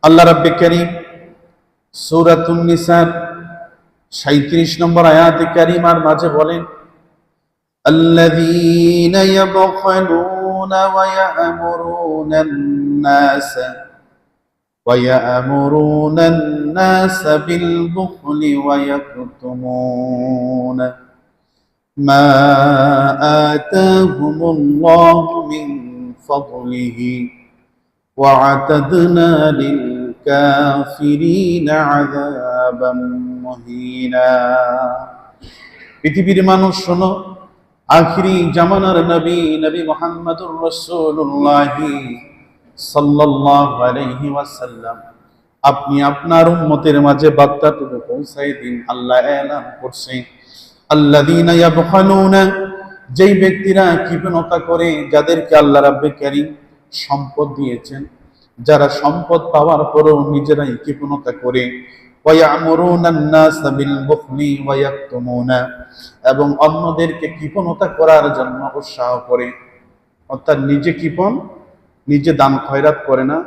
আল্লাহ রাব্বুল কারীম সূরাতুন নিসার 37 নম্বর আয়াতে কারিমার মাঝে বলেন, আল্লাযীনা ইয়াবখালুনা ওয়া ইয়া'মুরুনান নাসা বিল বুখলি ওয়া ইয়াকতুমুনা মা আতাহুমুল্লাহু মিন ফাদলিহি ওয়া আ'তাদনা লিল কাফিরিনা আযাবাম মুহিনা। পৃথিবীর মানুষ শোনো, আখিরি জামানার নবী মুহাম্মদুর রাসূলুল্লাহ সাল্লাল্লাহু আলাইহি ওয়াসাল্লাম, আপনি আপনার উম্মতের মাঝে বার্তাটুকু পৌঁছাই দিন। আল্লাহ এলান করছে, আল্লাযীনা ইয়াবখালুনা, যেই ব্যক্তিরা কৃপণতা করে, যাদেরকে আল্লাহ রাব্বুল কারীম সম্পদ দিয়েছেন, যারা সম্পদ পাওয়ার পরেও নিজেরাই কৃপণতা করে, ওয়া ইয়া'মুরুনান নাসা বিল বুখলি ওয়া ইয়াকতুমুনা, এবং অন্যদেরকে কৃপণতা করার জন্য উৎসাহ করে, অর্থাৎ নিজে কৃপণ, নিজে দান খয়রাত করে না,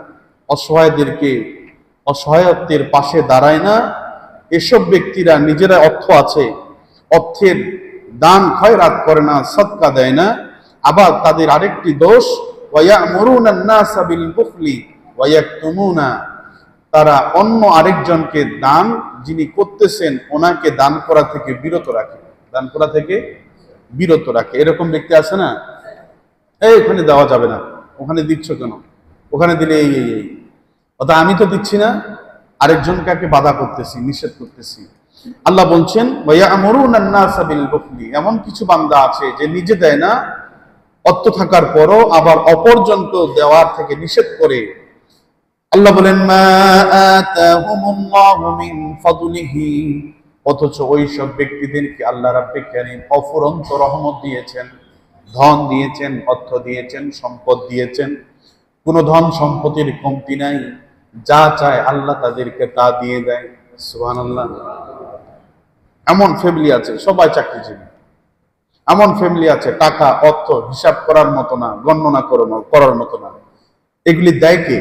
অসহায়ত্বের পাশে দাঁড়ায় না। এসব ব্যক্তিরা নিজেরা অর্থ আছে, অর্থের দান খয়রাত করে না, সদকা দেয় না। আবার তাদের আরেকটি দোষ, ওয়া ইয়া'মুরুনান নাসা বিল বুখলি ওয়া ইয়াকতুমুনা, তারা অন্য আরেকজনকে দান যিনি করতেছেন ওনাকে দান করা থেকে বিরত রাখে, দান করা থেকে বিরত রাখে। এরকম ব্যক্তি আছে না, এই ওখানে দেওয়া যাবে না, ওখানে দিচ্ছ কেন, ওখানে দিলে এই এই এই, অর্থাৎ আমি তো দিচ্ছি না, আরেকজনকে বাধা করতেছি, নিষেধ করতেছি। আল্লাহ বলছেন, ওয়া ইয়া'মুরুনান নাসা বিল বুখলি, এমন কিছু বান্দা আছে যে নিজে দেয় না, অর্থ থাকার পরও আবার অপরজনকে দেওয়ার থেকে নিষেধ করে। আল্লাহ বলেন, মা আতাহুমুল্লাহু মিন ফাদলিহি, অথচ ওই সব ব্যক্তিদেরকে আল্লাহ রাব্বুল কারীম অফুরন্ত রহমত দিয়েছেন, ধন দিয়েছেন, অর্থ দিয়েছেন, সম্পদ দিয়েছেন। কোনো ধন সম্পত্তির কমতি নাই, যা চায় আল্লাহ তাদেরকে তা দিয়ে দেয়। সুবহানাল্লাহ। এমন ফ্যামিলি আছে সবাই চাকরিজীবী, এমন ফ্যামিলি আছে টাকা অর্থ হিসাব করার মতো না, গণনা করার মতো না। এগুলি দেয় কে?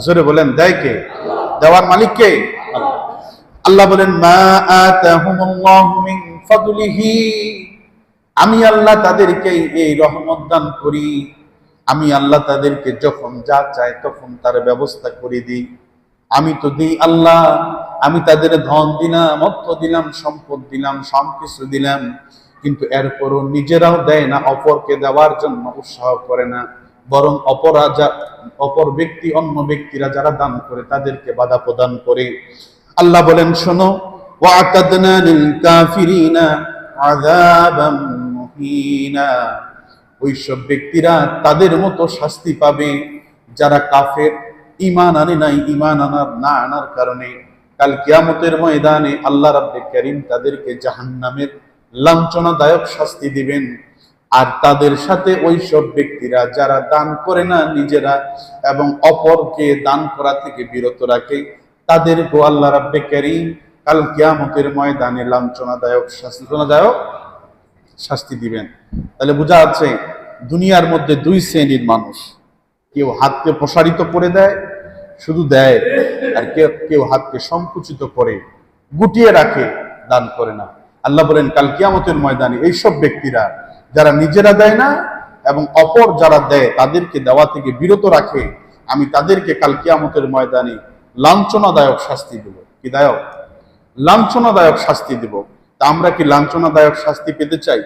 জোরে বলেন, দেয় কে? দেওয়ার মালিক কে? আল্লাহ বলেন, মা আতাহুমুল্লাহু মিন ফাদলিহি, আমি আল্লাহ তাদেরকে এই রহমত দান করি। আমি আল্লাহ তাদেরকে যখন যা চাই তখন তার ব্যবস্থা করে দিই। আমি তো দিই আল্লাহ, আমি তাদের ধন দিলাম, অর্থ দিলাম, সম্পদ দিলাম, সব কিছু দিলাম, কিন্তু এরপরও নিজেরাও দেয় না, অপরকে দেওয়ার জন্য উৎসাহ করে না, বরং অপর ব্যক্তি, অন্য ব্যক্তিরা যারা দান করে তাদেরকে বাধা প্রদান করে। আল্লাহ বলেন, শোনো, ওয়া আ'তাদনা লিল কাফিরিনা আযাবাম মুহিনা, ওইসব ব্যক্তিরা তাদের মতো শাস্তি পাবে যারা কাফের, ঈমান আনে নাই, ঈমান না আনার কারণে কাল কিয়ামতের ময়দানে আল্লাহ রাব্বুল কারীম তাদেরকে জাহান্নামের লাঞ্ছনাদায়ক শাস্তি দিবেন। আর তাদের সাথে ওইসব ব্যক্তিরা যারা দান করে না নিজেরা এবং অপরকে দান করা থেকে বিরত রাখে, তাদেরকে আল্লাহ রাব্বুল কারীম কাল কিয়ামতের ময়দানে লাঞ্ছনাদায়ক শাস্তি দিবেন। তাহলে বোঝা যাচ্ছে দুনিয়ার মধ্যে দুই শ্রেণীর মানুষ, কেউ হাতকে প্রসারিত করে দেয়, শুধু দেয়, আর কেউ হাতকে সংকুচিত করে গুটিয়ে রাখে, দান করে না। আল্লাহ বলেন, কাল কিয়ামতের ময়দানে এইসব ব্যক্তিরা যারা নিজেরা দেয় না এবং অপর যারা দেয় তাদেরকে দেওয়া থেকে বিরত রাখে, আমি তাদেরকে কাল কিয়ামতের ময়দানে লাঞ্ছনাদায়ক শাস্তি দেব। কি দায়ক? লাঞ্ছনাদায়ক শাস্তি দেব। তা আমরা কি লাঞ্ছনাদায়ক শাস্তি পেতে চাই?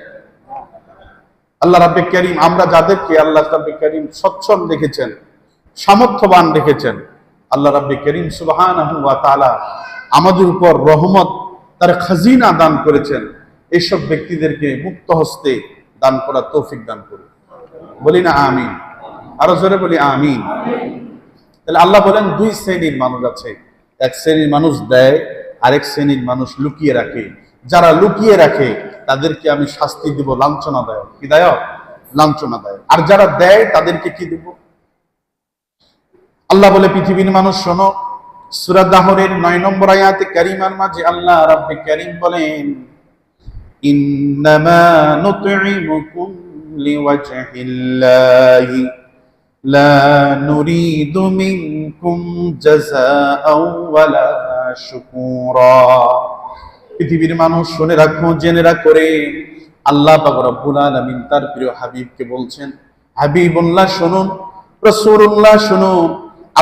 আল্লাহ রাব্বুল কারীম আমরা যাদেরকে আল্লাহ রাব্বুল কারীম সচ্ছল রেখেছেন, সামর্থ্যবান রেখেছেন, আল্লাহ রাব্বুল কারীম সুবহানাহু ওয়া তাআলা আমাদের উপর রহমত, তার খাজিনা দান করেছেন। এইসব ব্যক্তিদেরকে মুক্ত হস্তে দান করার তৌফিক দান করুন। বলি না আমিন? আরো জোরে বলি আমিন। তাহলে আল্লাহ বলেন, দুই শ্রেণীর মানুষ আছে, এক শ্রেণীর মানুষ দেয়, আরেক শ্রেণীর মানুষ লুকিয়ে রাখে। যারা লুকিয়ে রাখে তাদেরকে আমি শাস্তি দিব লাঞ্ছনাদায়ক। কি দায়ক? লাঞ্ছনাদায়ক। আর যারা দেয় তাদেরকে কি দিব? আল্লাহ বলে, পৃথিবীর মানুষ শোনো, সূরা দাহরের 9 নম্বর আয়াতে কারিমার মাঝে আল্লাহ রাব্বুল কারীম বলেন, ইন্নামা নুতঈমুকুম লিওয়াজহিল্লাহি লা নুরিদু মিনকুম জাযাআও ওয়ালা শুকুরা। পৃথিবীর মানুষ শুনে রাখো, জেনে রাখো রে, আল্লাহ পাক রব্বুল আলামিন তার প্রিয় হাবিবকে বলছেন, হাবিবুল্লাহ শুনুন, রাসূলুল্লাহ শুনুন,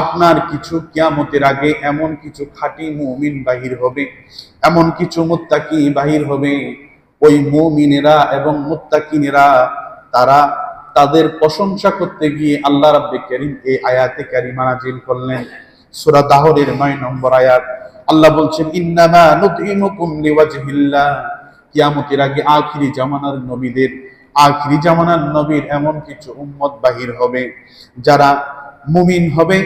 আপনার কিছু কিয়ামতের আগে এমন কিছু খাঁটি মুমিন বাহির হবে, এমন কিছু মুত্তাকি বাহির হবে। ওই মুমিনেরা এবং মুত্তাকিনেরা তারা তাদের প্রশংসা করতে গিয়ে আল্লাহ রাব্বে কারীম এই আয়াতে কারিমা নাযিল করলেন। সূরা দাহরের 9 নম্বর আয়াত। আল্লাহ বলছেন, ইন্নামা নুতইমুকুম লিওয়াজহিল্লাহ। কিয়ামতের আগে আখিরি জামানার নবীদের, আখিরি জামানার নবীর এমন কিছু উম্মত বাহির হবে যারা মুমিন হবে।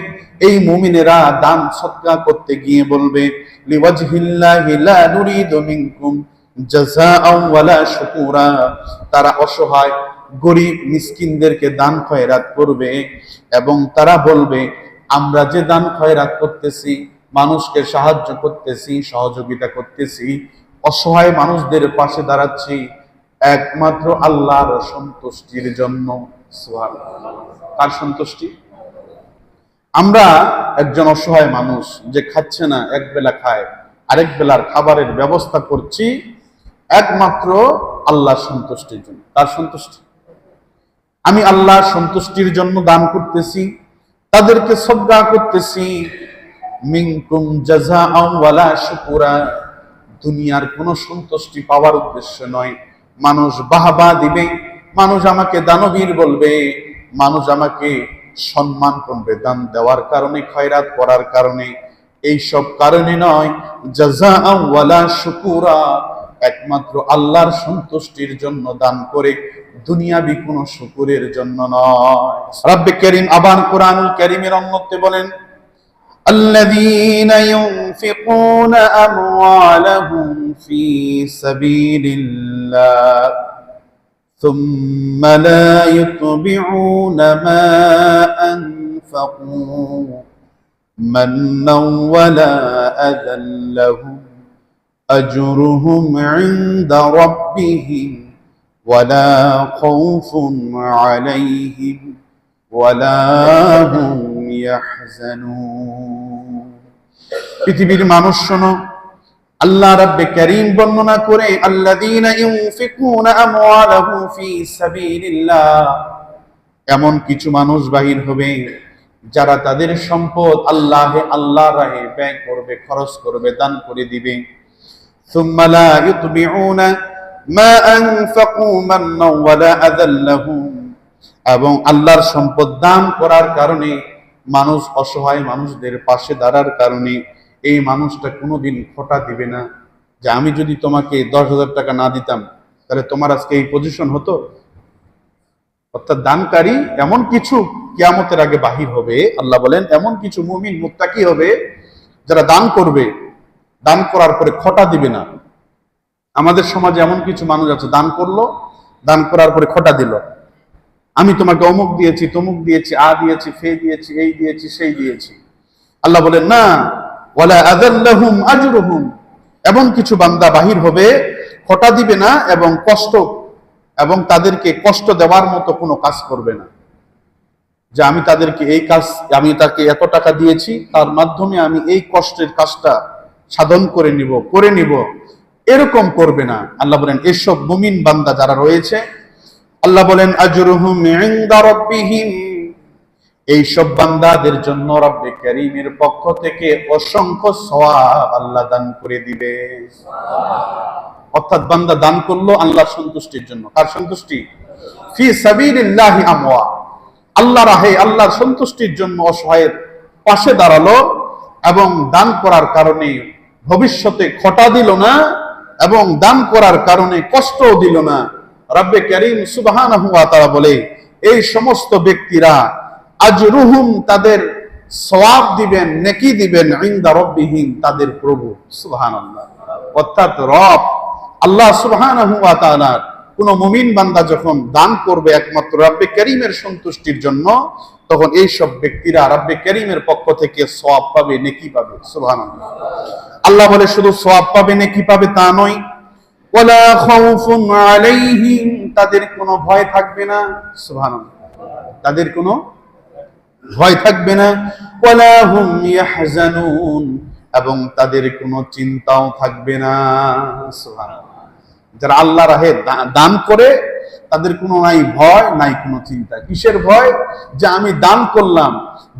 এই মুমিনেরা দান সদকা করতে গিয়ে বলবে, লিওয়াজহিল্লাহি লা নুরিদু মিনকুম জাযাআও ওয়ালা শুকুরা। তারা অসহায় গরিব মিসকিনদেরকে দান খয়রাত করবে এবং তারা বলবে, আমরা যে দান খয়রাত করতেছি, মানুষকে সাহায্য করতেছি, সহযোগিতা করতেছি, অসহায় মানুষদের পাশে দাঁড়াচ্ছি, একমাত্র আল্লাহর সন্তুষ্টির জন্য। সুবহানাল্লাহ। কার সন্তুষ্টি? আমরা একজন অসহায় মানুষ যে খাচ্ছে না, এক বেলা খায়, আরেক বেলার খাবারের ব্যবস্থা করছি একমাত্র আল্লাহর সন্তুষ্টির জন্য। তার সন্তুষ্টি। আমি আল্লাহর সন্তুষ্টির জন্য দান করতেছি, তাদেরকে সদকা করতেছি। মিনকুম জাযাআও ওয়ালা শুকুরা। দুনিয়ার কোনো সন্তুষ্টি পাওয়ার উদ্দেশ্য নয়। মানুষ বাহবা দিবে, মানুষ আমাকে দানবীর বলবে, মানুষ আমাকে সম্মান করবে দান দেওয়ার কারণে, খয়রাত করার কারণে, এই সব কারণে নয়। জাযাআও ওয়ালা শুকুরা, একমাত্র আল্লাহর সন্তুষ্টির জন্য দান করে, দুনিয়াবি কোনো শুকুরের জন্য নয়। রব্বে কারীম আবার কোরআনুল কারীমের অন্যত্রে বলেন, الذين ينفقون أموالهم في سبيل الله ثم لا يتبعون ما أنفقوا منا ولا أذى لهم أجرهم عند ربهم ولا خوف عليهم ولا هم يحزنون। পৃথিবীর মানুষ শোনো, আল্লাহ রাব্বে কারীম বর্ণনা করে, আল্লাযীনা ইউনফিকুনা আমওয়ালাহুম ফি সাবিলিল্লাহ। এমন কিছু মানুষ বাহির হবে যারা তাদের সম্পদ আল্লাহর রাহে ব্যয় করবে, খরচ করবে, দান করে দিবে। সুম্মা লা ইউতবিউনা মা আনফাকু মান্নাও ওয়ালা আযাল্লাহুম। এবং আল্লাহর সম্পদ দান করার কারণে, মানুষ অসহায় মানুষদের পাশে দাঁড়ার কারণে এই মানুষটা কোনোদিন খোটা দিবে না যে আমি যদি তোমাকে 10,000 টাকা না দিতাম তাহলে তোমার আজকে এই পজিশন হতো। অর্থাৎ দানকারী এমন কিছু কিয়ামতের আগে বাহির হবে, আল্লাহ বলেন এমন কিছু মুমিন মুত্তাকি হবে যারা দান করবে, দান করার পরে খোটা দিবে না। আমাদের সমাজে এমন কিছু মানুষ আছে, দান করলো, দান করার পরে খোটা দিল, আমি তোমাকে অমুক দিয়েছি, তমুক দিয়েছি, আ দিয়েছি, ফে দিয়েছি, এই দিয়েছি, সেই দিয়েছি। আল্লাহ বলেন না, ওয়ালা আযাল্লাহুম আজরুহুম। এবং কিছু বান্দা বাহির হবে, খোটা দিবে না এবং তাদেরকে কষ্ট দেওয়ার মতো কোনো কাজ করবে না, যে আমি তাদেরকে এই কাজ, আমি তাকে এত টাকা দিয়েছি, তার মাধ্যমে আমি এই কষ্টের কাজটা সাধন করে নিব, এরকম করবে না। আল্লাহ বলেন এসব মুমিন বান্দা যারা রয়েছে, আল্লাহ বলেন আজরুহুম ইনদা রাব্বিহিম। এই সব বান্দাদের জন্য রব্বে কারীমের পক্ষ থেকে অসংখ্য সওয়াব আল্লাহ দান করে দিবে। অর্থাৎ বান্দা দান করলো আল্লাহর সন্তুষ্টির জন্য। কার সন্তুষ্টি? ফি সাবিলিল্লাহি আমওয়া। আল্লাহর রাহে, আল্লাহর সন্তুষ্টির জন্য অসহায়ের পাশে দাঁড়ালো এবং দান করার কারণে ভবিষ্যতে খোটা দিল না এবং দান করার কারণে কষ্টও দিল না। রব্বে কারীম সুবহানাহু ওয়া তাআলা বলে এই সমস্ত ব্যক্তিরা আজরুহুম, তাদের সওয়াব দিবেন, নেকি দিবেন, ইনদা রাব্বিহিম, তাদের প্রভু। সুবহানাল্লাহ। অর্থাৎ রব আল্লাহ সুবহানাহু ওয়া তাআলা কোন মুমিন বান্দা যখন দান করবে একমাত্র রব্বে কারীমের সন্তুষ্টির জন্য, তখন এই সব ব্যক্তিরা রব্বে কারীমের পক্ষ থেকে সওয়াব পাবে, নেকি পাবে। সুবহানাল্লাহ। আল্লাহ বলে শুধু সওয়াব পাবে, নেকি পাবে তা নয়, ওয়ালা খাউফুন আলাইহিম, তাদের কোনো ভয় থাকবে না। সুবহানাল্লাহ। তাদের কোনো ভয় থাকবে না, ওয়ালা হুম ইয়াহজানুন, এবং তাদের কোনো চিন্তাও থাকবে না। সুবহানাল্লাহ। যারা আল্লাহ রাহে দান করে তাদের কোনো নাই ভয়, নাই কোনো চিন্তা। কিসের ভয়? যে আমি দান করলাম,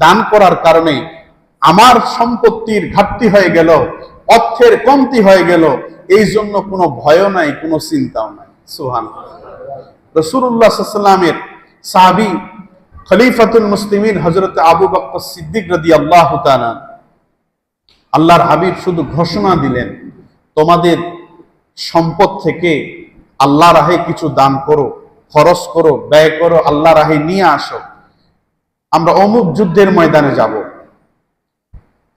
দান করার কারণে আমার সম্পত্তির ঘাটতি হয়ে গেল, অর্থের কমতি হয়ে গেল, এই জন্য কোনো ভয়ও নাই, কোনো চিন্তাও নাই। সুবহানাল্লাহ। রাসূলুল্লাহ সাল্লাল্লাহু আলাইহি ওয়াসাল্লামের সাহাবী খলিফাতুল মুসলিমিন হযরত আবু বকর সিদ্দিক রাদিয়াল্লাহু তাআলা, আল্লাহর হাবিব শুধু ঘোষণা দিলেন, তোমাদের সম্পদ থেকে আল্লাহ রাহে কিছু দান করো, খরচ করো, ব্যয় করো, আল্লাহ রাহে নিয়ে আসো, আমরা অমুক যুদ্ধের ময়দানে যাব।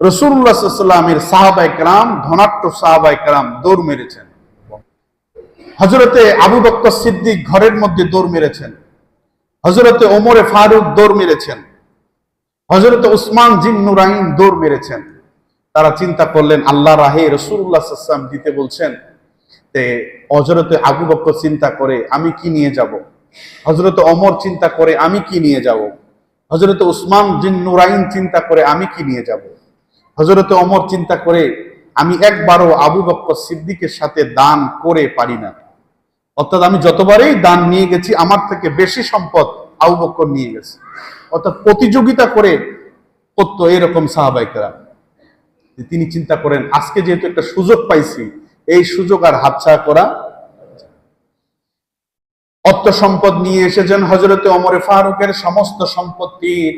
রাসূলুল্লাহ সাল্লাল্লাহু আলাইহি ওয়াসাল্লামের সাহাবায়ে কেরাম, ধনাঢ্য সাহাবায়ে কেরাম দৌড় মেরেছেন। হযরতে আবু বকর সিদ্দিক ঘরের মধ্যে দৌড় মেরেছেন, হযরতে ওমরে ফারুক দৌড় মেরেছেন, হযরতে উসমান জিন নুরাইন দৌড় মেরেছেন। তারা চিন্তা করলেন আল্লাহ রাহে রাসূলুল্লাহ সাল্লাল্লাহু আলাইহি ওয়াসাল্লাম দিতে বলছেন, তে হযরতে আবু বকর চিন্তা করে আমি কি নিয়ে যাব, হযরতে ওমর চিন্তা করে আমি কি নিয়ে যাব, হযরতে উসমান জিন নুরাইন চিন্তা করে আমি কি নিয়ে যাব, হযরতে ওমর চিন্তা করে আমি একবারও আবু বকর সিদ্দিকের সাথে দান করে পারি না, অর্থাৎ আমি যতবারই দান নিয়ে গেছি আমার থেকে বেশি সম্পদ আবু বকর নিয়ে গেছে, অর্থাৎ প্রতিযোগিতা করে করতো এরকম সাহাবায়ে কেরাম। তিনি চিন্তা করেন আজকে যেহেতু একটা সুযোগ পাইছি, এই সুযোগ আর হাতছাড়া করা। অর্থ সম্পদ নিয়ে এসেছেন, হযরতে ওমর ফারুকের সমস্ত সম্পত্তির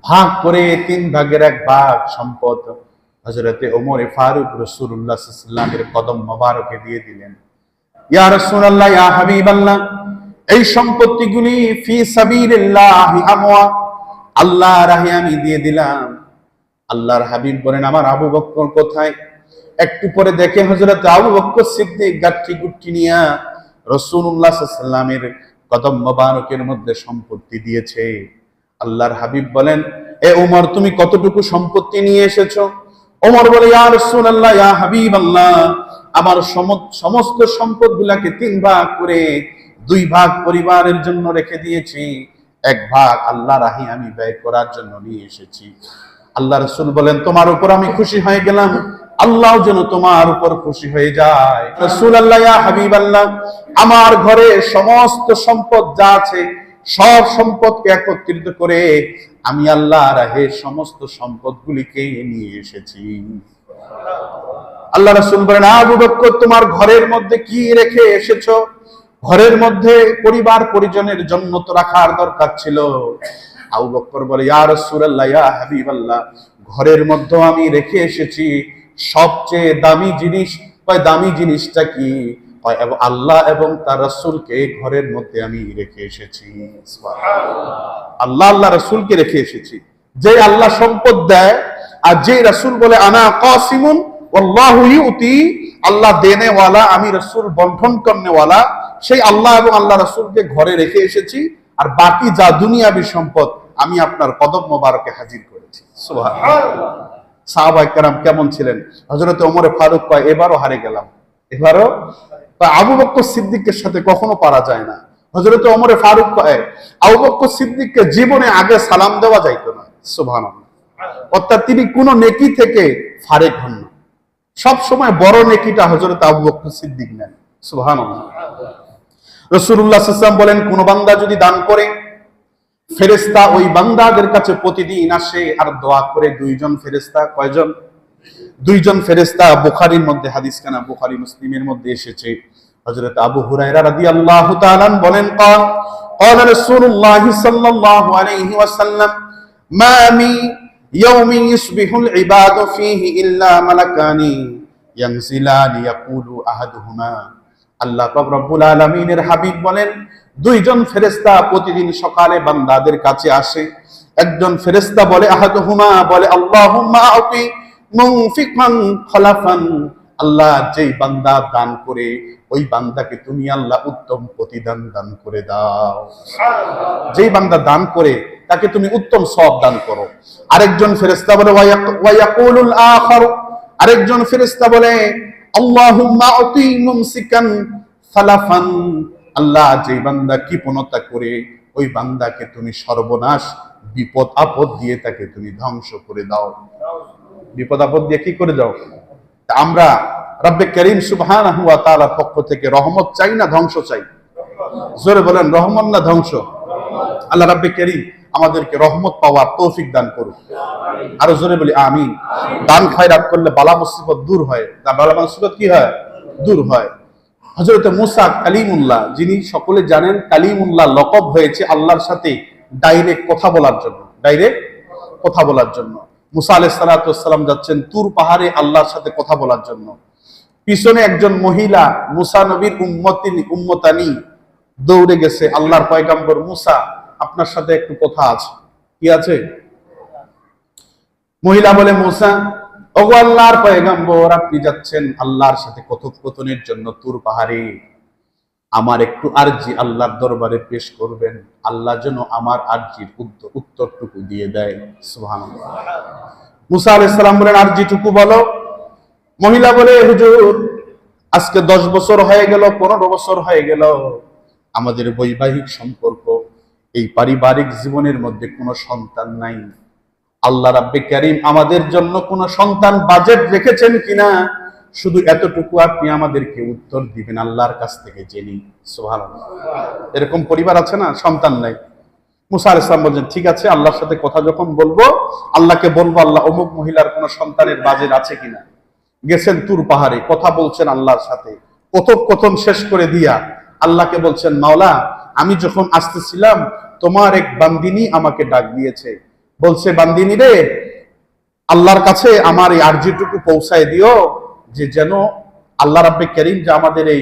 ভাগ করে 3 ভাগের 1 ভাগ সম্পদ হযরতে ওমর ফারুক রাসূলুল্লাহ সাল্লাল্লাহু আলাইহি ওয়াসাল্লামের কদম মোবারকে দিয়ে দিলেন। ইয়া রাসূলুল্লাহ, ইয়া হাবিবাল্লাহ, এই সম্পত্তিগুলি ফি সাবিলিল্লাহি আমওয়া, আল্লাহর রাহে আমি দিয়ে দিলাম। আল্লাহর হাবিব বলেন আমার আবু বকর কোথায়? একটু পরে দেখে হযরত আবু বকর সিদ্দিক গাঠি গুটি নিয়ে রাসূলুল্লাহ সাল্লাল্লাহু আলাইহি ওয়াসাল্লামের কদম মোবারকের মধ্যে সম্পত্তি দিয়েছে। আল্লাহর হাবিব বলেন, এ ওমর তুমি কতটুকু সম্পত্তি নিয়ে এসেছো? ওমর বলে, ইয়া রাসূলুল্লাহ, ইয়া হাবিবাল্লাহ, আমার সমস্ত সম্পদগুলোকে 3 ভাগ করে 2 ভাগ পরিবারের জন্য রেখে দিয়েছি, 1 ভাগ আল্লাহ রাহে আমি ব্যয় করার জন্য নিয়ে এসেছি। আল্লাহ রাসূল বলেন, তোমার উপর আমি খুশি হয়ে গেলাম, আল্লাহ যেন তোমার উপর খুশি হয়ে যায়। রাসূলুল্লাহ, ইয়া হাবিবাল্লাহ, আমার ঘরে সমস্ত সম্পদ যা আছে সব সম্পদকে একত্রিত করে আমি আল্লাহ রাহে সমস্ত সম্পদগুলিকে নিয়ে এসেছি। আল্লাহ রাসূল বলেন, আবু বকর তোমার ঘরের মধ্যে কি রেখে এসেছো? ঘরের মধ্যে পরিবার পরিজনের জন্য তো রাখার দরকার ছিল। আবু বকর বলে, ইয়া রাসূলুল্লাহ, ইয়া হাবিবাল্লাহ, ঘরের মধ্যে আমি রেখে এসেছি সবচেয়ে দামি জিনিস। দামি জিনিসটা কি? আল্লাহ এবং তার রাসূলকে ঘরের মধ্যে আমি রেখে এসেছি। আল্লাহ আল্লাহ রাসূলকে রেখে এসেছি। যে আল্লাহ সম্পদ দেয় আর যে রাসূল বলে আনা কাসিমুন ওয়াল্লাহু ইউতি, আল্লাহ দেনে ওয়ালা, আমি রাসূল বন্টন করনে ওয়ালা, সেই আল্লাহ এবং আল্লাহ রাসূলকে ঘরে রেখে এসেছি। আর বাকি যা দুনিয়াবী সম্পদ আমি আপনার কদম মোবারকে হাজির করেছি। সুবহানাল্লাহ। সাহাবায়ে কেরাম কেমন ছিলেন? হযরত ওমর ফারুক কয়, এবারও হারে গেলাম, এবারও। আবু বকর সিদ্দিকের সাথে কখনো পারা যায় না। হযরত ওমর ফারুক কয়, আবু বকর সিদ্দিককে জীবনে আগে সালাম দেওয়া যাইতো না। সুবহানাল্লাহ। অর্থাৎ তিনি কোন নেকি থেকে ফারেক হন না, সব সময় বড় নেকিটা হযরত আবু বকর সিদ্দিক নেন। সুবহানাল্লাহ। রাসূলুল্লাহ সাল্লাল্লাহু আলাইহি ওয়াসাল্লাম বলেন, কোন বান্দা যদি দান করে, ফেরেশতা ওই বান্দাদের কাছে প্রতিদিন আসে আর দোয়া করে। 2 জন ফেরেশতা। কয়জন? 2 জন ফেরেশতা। বুখারীর মধ্যে হাদিস কানা, বুখারী মুসলিমের মধ্যে এসেছে। হযরত আবু হুরায়রা রাদিয়াল্লাহু তাআলা বলেন, قال رسول الله صلى الله عليه وسلم ما من يوم يصبح العباد فيه إلا ملكان ينزلان يقول أحدهما, আল্লাহ পাক রব্বুল আলামিনের হাবিব বলেন, 2 জন ফেরেশতা প্রতিদিন সকালে বান্দাদের কাছে আসে। একজন ফেরেশতা বলে আহাদুহুমা, বলে আল্লাহুম্মা আতি মুনফিকান খলাফান, আল্লাহ যেই বান্দা দান করে ওই বান্দাকে তুমি আল্লাহ উত্তম প্রতিদান দান করে দাও। যেই বান্দা দান করে তাকে তুমি উত্তম সওয়াব দান করো। আরেকজন ফেরেশতা বলে ওয়ায়াকুলুল আখার, আরেকজন ফেরেশতা বলে আল্লাহুম্মা আতি মুমসিকান সালাফান, আল্লাহ যেই বান্দা কৃপণতা করে ওই বান্দাকে তুমি সর্বনাশ বিপদ আপদ দিয়ে তাকে তুমি ধ্বংস করে দাও। বিপদ আপদ দিয়ে কি করে দাও? আমরা রব্বে করিম সুবহানাহু ওয়া তাআলার পক্ষ থেকে রহমত চাই না ধ্বংস চাই? জোরে বলেন, রহমত না ধ্বংস? আল্লাহ রব্বে করিম আমাদেরকে রহমত পাওয়ার তৌফিক দান করুন। আরো জোরে বলি আমিন। দান খয়রাত করলে বালা মুসিবত দূর হয়। বালা মুসিবত কি হয়? দূর হয়। হযরত মুসা কালিমুল্লাহ, যিনি সকলে জানেন কালিমুল্লাহ লকব হয়েছে আল্লাহর সাথে ডাইরেক্ট কথা বলার জন্য। ডাইরেক্ট কথা বলার জন্য মুসা আলাইহিস সালাতু ওয়াস সালাম যাচ্ছেন তুর পাহাড়ে আল্লাহর সাথে কথা বলার জন্য। পিছনে একজন মহিলা মুসা নবীর উম্মতানি দৌড়ে গেছে, আল্লাহর পয়গম্বর মুসা আপনার সাথে একটু কথা আছে। কি আছে? মহিলা বলে, মুসা ওগো আল্লাহর পয়গম্বর, আপনি যাচ্ছেন আল্লাহর সাথে কথোপকথনের জন্য তুর পাহাড়ে, আমার একটু আরজি আল্লাহর দরবারে পেশ করবেন, আল্লাহ যেন আমার আরজির উত্তরটুকু দিয়ে দেয়। সুবহানাল্লাহ। মুসা আলাইহিস সালাম বলেন, আরজিটুকু বলো। মহিলা বলে, হুজুর আজকে 10 বছর হয়ে গেল, 15 বছর হয়ে গেল আমাদের বৈবাহিক সম্পর্ক, এই পারিবারিক জীবনের মধ্যে কোনো সন্তান নাই। আল্লাহ রাব্বে কারীম আমাদের জন্য কোনো সন্তান বাজেট রেখেছেন কিনা শুধু এতটুকু আপনি আমাদেরকে উত্তর দিবেন আল্লাহর কাছ থেকে জেনে। সুবহানাল্লাহ। এরকম পরিবার আছে না, সন্তান নাই। মুসা আলাইহিস সালাম বলছেন, ঠিক আছে, আল্লাহর সাথে কথা যখন বলবো আল্লাহকে বলবো, আল্লাহ অমুক মহিলার কোনো সন্তানের বাজেট আছে কিনা। গেছেন তুর পাহাড়ে, কথা বলছেন আল্লাহর সাথে, কথোপকথন শেষ করে দিয়া আল্লাহকে বলছেন, মাওলা আমি যখন আসতেছিলাম তোমার এক বান্দিনী আমাকে ডাক দিয়েছে, বলছে, বান্দিনী রে, আল্লাহর কাছে আমার এই আরজিটুকু পৌঁছায় দিও যে যেন আল্লাহ রাব্বে কারীম যে আমাদের এই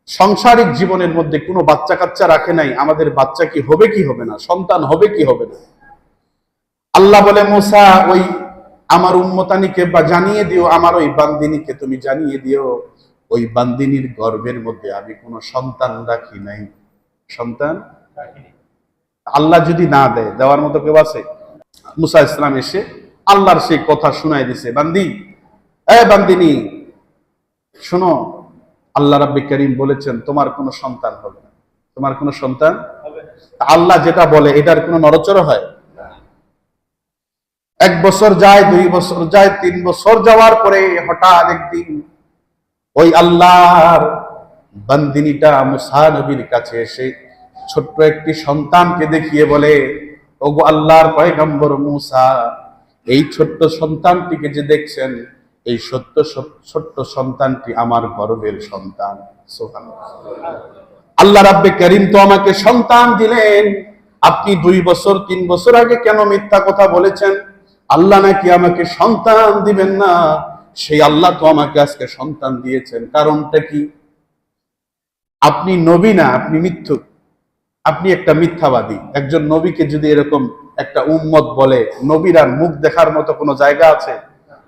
সাংসারিক জীবনের মধ্যে কোনো বাচ্চা কাচ্চা রাখে নাই, আমাদের বাচ্চা কি হবে কি হবে না, সন্তান হবে কি হবে না। আল্লাহ বলে, মুসা ওই আমার উম্মতানিকে বা জানিয়ে দিও, আমার ওই বান্দিনীকে তুমি জানিয়ে দিও ওই বান্দিনীর গর্ভের মধ্যে আমি কোনো সন্তান রাখি নাই। সন্তান আল্লাহ যদি না দেয়, দেওয়ার মতো কেউ আছে? মুসা ইসলাম এসে আল্লাহর সেই কথা শুনাই দিছে, বান্দি, বান্দিনী শোনো, আল্লাহ রাব্বে কারীম বলেছেন তোমার কোনো সন্তান হবে না, তোমার কোনো সন্তান হবে। আল্লাহ যেটা বলে এটার কোনো নড়চড় হয়? 1 বছর যায়, 2 বছর যায়, 3 বছর যাওয়ার পরে হঠাৎ একদিন ওই আল্লাহর বান্দিনীটা মুসা নবীর কাছে এসে ছোট্ট একটি সন্তানকে দেখিয়ে বলে, ওগো আল্লাহর পয়গম্বর মুসা, এই ছোট্ট সন্তানটিকে যে দেখছেন, এই ছোট্ট সন্তানটি আমার গর্ভের সন্তান। সুবহানাল্লাহ। আল্লাহ রাব্বে কারীম তো আমাকে সন্তান দিলেন, আপনি 2 বছর 3 বছর আগে কেন মিথ্যা কথা বলেছেন? আল্লাহ নাকি আমাকে সন্তান দিবেন না, সেই আল্লাহ তো আমাকে আজকে সন্তান দিয়েছেন। কারণটা কি? আপনি নবী না, আপনি মিথ্যুক, আপনি একটা মিথ্যাবাদী। একজন নবীকে যদি এরকম একটা উম্মত বলে, নবীর আর মুখ দেখার মতো কোনো জায়গা আছে?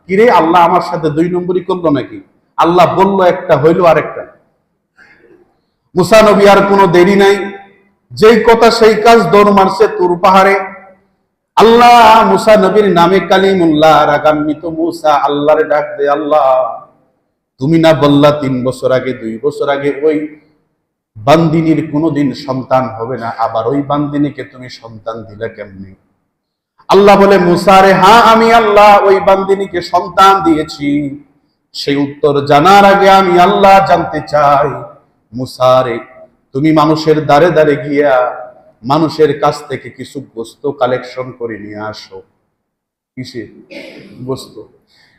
কিরে, আল্লাহ আমার সাথে 2 নম্বরই করলো নাকি? আল্লাহ বললো একটা, হইলো আরেকটা। মুসা নবী আর কোনো দেরি নাই, যেই কথা সেই কাজ, দৌড় মারছে তুর পাহাড়ে। আল্লাহ মুসা নবীর নামে কালিমুল্লাহ রাগান্বিত মুসা আল্লাহরে ডাক দে, আল্লাহ তুমি না বললা 3 বছর আগে, 2 বছর আগে ওই বান্দিনীর কোনোদিন সন্তান হবে না, আবার ওই বান্দিনীকে তুমি সন্তান দিলে কেমনে? আল্লাহ বলে, মুসা রে, হ্যাঁ আমি আল্লাহ ওই বান্দিনীকে সন্তান দিয়েছি। সেই উত্তর জানার আগে আমি আল্লাহ জানতে চাই, মুসা রে, তুমি মানুষের দ্বারে দ্বারে গিয়া মানুষের কাছ থেকে কিছু গোস্ত কালেকশন করে নিয়ে আসো। কিসের গোস্ত?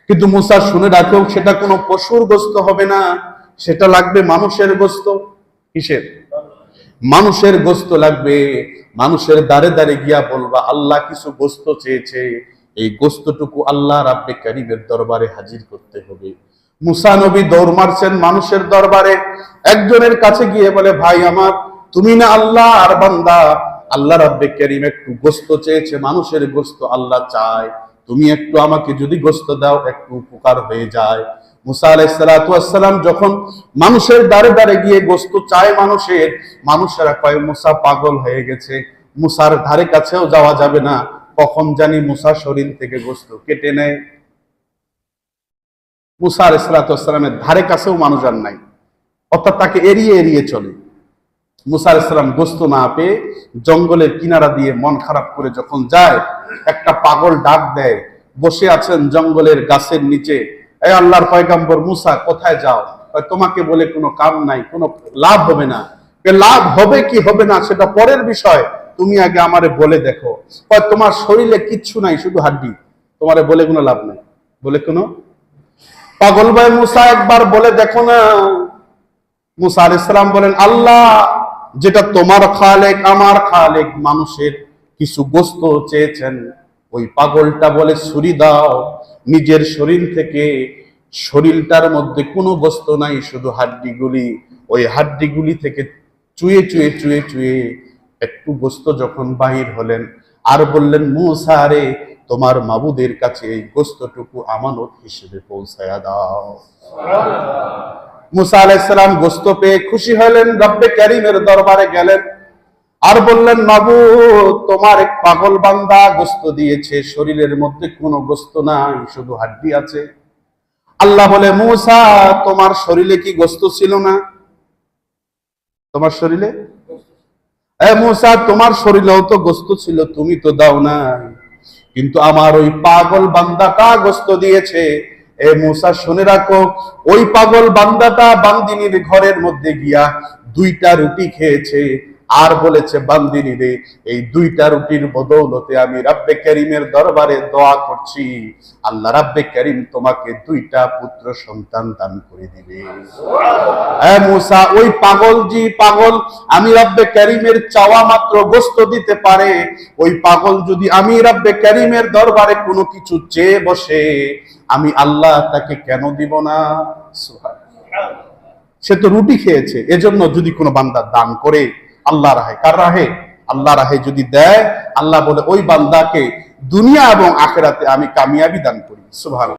কিন্তু মুসা শুনে রাখো, সেটা কোনো পশুর গোস্ত হবে না, সেটা লাগবে মানুষের গোস্ত। কিসের? মানুষের গোস্ত লাগবে। মানুষের দ্বারে দ্বারে গিয়া বলবা আল্লাহ কিছু গোস্ত চেয়েছে, এই গোস্তটুকু আল্লাহ রাব্বে কারীমের দরবারে হাজির করতে হবে। মুসা নবী দৌড় মারছেন মানুষের দরবারে, একজনের কাছে গিয়ে বলে, ভাই আমার, তুমি না আল্লাহ আর বান্দা, আল্লাহ রাব্বে কারীম একটু গোস্ত চেয়েছে, মানুষের গোস্ত আল্লাহ চায়, তুমি একটু আমাকে যদি গোস্ত দাও একটু উপকার হয়ে যায়। মুসা আলাইহিস সালাতু ওয়াস সালাম যখন মানুষের দ্বারে দ্বারে গিয়ে গোস্ত চায় মানুষেরা কয় মুসা পাগল হয়ে গেছে, মুসার ধারে কাছেও যাওয়া যাবে না, কখন জানি মুসা শরীর থেকে গোস্ত কেটে নেয়। মুসা আলাইহিস সালাতু ওয়াস সালামের ধারে কাছেও মানুষ আর নাই, অর্থাৎ তাকে এড়িয়ে এড়িয়ে চলে। মুসা আলাইহিস সালাম গোস্ত না পেয়ে জঙ্গলের কিনারা দিয়ে মন খারাপ করে যখন যায়, একটা পাগল ডাক দেয়, বসে আছেন জঙ্গলের গাছের নিচে, এই আল্লাহর পয়গম্বর মুসা কোথায় যাও? তোমাকে বলে কোনো কাম নাই, কোনো লাভ হবে না। লাভ হবে কি হবে না সেটা পরের বিষয়, তুমি আগে আমারে বলে দেখো। তোমার শরীরে কিচ্ছু নাই, শুধু হাড্ডি, তোমারে বলে কোনো লাভ নাই, বলে কোনো। পাগল ভাই মুসা একবার বলে দেখো না। মুসা আলাইহিস সালাম বলেন, আল্লাহ যেটা তোমার খালেক আমার খালেক, মানুষের কিছু গোস্ত চেয়েছেন। ওই পাগলটা বলে ছুরি দাও। নিজের শরীর থেকে, শরীরটার মধ্যে কোনো গোস্ত নাই, শুধু হাড্ডিগুলি। ওই হাড্ডিগুলি থেকে চুয়ে চুয়ে চুয়ে চুয়ে একটু গোস্ত যখন বাহির হলেন, আর বললেন, মুসা রে, তোমার মাবুদের কাছে এই গোস্তটুকু আমানত হিসেবে পৌঁছায়া দাও। মুসা আলাইহিস সালাম গোস্ত পেয়ে খুশি হলেন, রব্বে কারীমের দরবারে গেলেন, আর বললেন, মাবুদ, তোমার এক পাগল বান্দা গোস্ত দিয়েছে, শরীরের মধ্যে কোনো গোস্ত নাই, শুধু হাড্ডি আছে। আল্লাহ বলে, মুসা, তোমার শরীরে কি গোস্ত ছিল না? তোমার শরীরে, মুসা, তোমার শরীরেও তো গোস্ত ছিল, তুমি তো দাও নাই। কিন্তু আমার ওই পাগল বান্দাটা গোস্ত দিয়েছে। এ মুসা, শুনে রাখো, ওই পাগল বান্দাটা বান্দিনীর ঘরের মধ্যে গিয়া 2টা রুটি খেয়েছে, আর বলেছে, বান্দিনী রে, এই 2টা রুটির বদৌলতে আমি রব্বে কারীমের দরবারে দোয়া করছি, আল্লাহ রব্বে কারীম তোমাকে 2টা পুত্র সন্তান দান করে দিবে। মুসা, ওই পাগল জি পাগল, আমি রব্বে কারীমের চাওয়া মাত্র গোস্ত দিতে পারে। ওই পাগল যদি আমি রব্বে কারীমের দরবারে কোনো কিছু চেয়ে বসে, আমি আল্লাহ তাকে কেন দিব না? সুবহানাল্লাহ। সে তো রুটি খেয়েছে, এজন্য যদি কোনো বান্দা দান করে আল্লাহ রাহে, কার রাহে? আল্লাহ রাহে যদি দেয়, আল্লাহ বলে ওই বান্দাকে দুনিয়া এবং আখিরাতে আমি কামিয়াবি দান করি। সুবহানাল্লাহ।